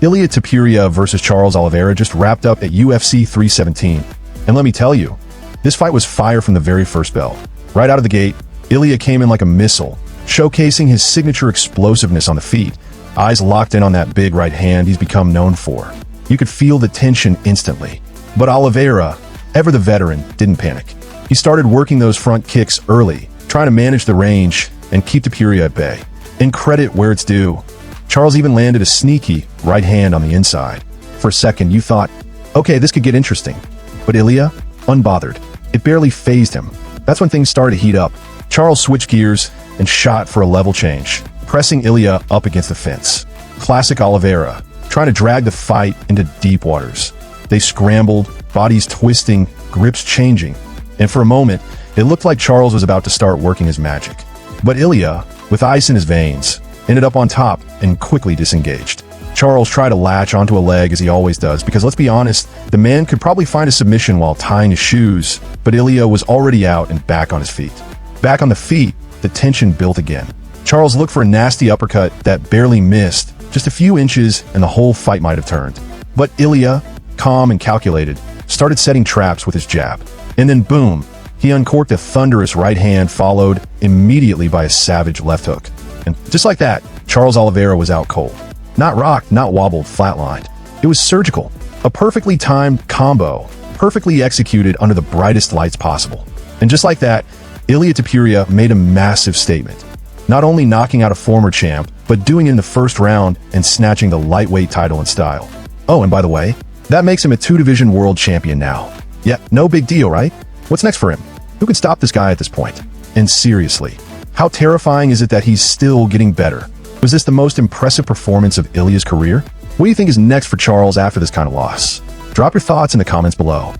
Ilia Topuria versus Trailz Oliveira just wrapped up at UFC 317. And let me tell you, this fight was fire from the very first bell. Right out of the gate, Ilia came in like a missile, showcasing his signature explosiveness on the feet, eyes locked in on that big right hand he's become known for. You could feel the tension instantly. But Oliveira, ever the veteran, didn't panic. He started working those front kicks early, trying to manage the range and keep Topuria at bay. And credit where it's due, Trailz even landed a sneaky right hand on the inside. For a second, you thought, okay, this could get interesting. But Ilia, unbothered. It barely fazed him. That's when things started to heat up. Trailz switched gears and shot for a level change, pressing Ilia up against the fence. Classic Oliveira, trying to drag the fight into deep waters. They scrambled, bodies twisting, grips changing. And for a moment, it looked like Trailz was about to start working his magic. But Ilia, with ice in his veins, ended up on top and quickly disengaged. Trailz tried to latch onto a leg as he always does, because let's be honest, the man could probably find a submission while tying his shoes, but Ilia was already out and back on his feet. Back on the feet, the tension built again. Trailz looked for a nasty uppercut that barely missed, just a few inches and the whole fight might have turned. But Ilia, calm and calculated, started setting traps with his jab. And then boom, he uncorked a thunderous right hand followed immediately by a savage left hook. And just like that, Trailz Oliveira was out cold. Not rocked, not wobbled, flatlined. It was surgical. A perfectly timed combo, perfectly executed under the brightest lights possible. And just like that, Ilia Topuria made a massive statement. Not only knocking out a former champ, but doing it in the first round and snatching the lightweight title in style. Oh, and by the way, that makes him a two-division world champion now. Yeah, no big deal, right? What's next for him? Who can stop this guy at this point? And seriously, how terrifying is it that he's still getting better? Was this the most impressive performance of Ilia's career? What do you think is next for Trailz after this kind of loss? Drop your thoughts in the comments below.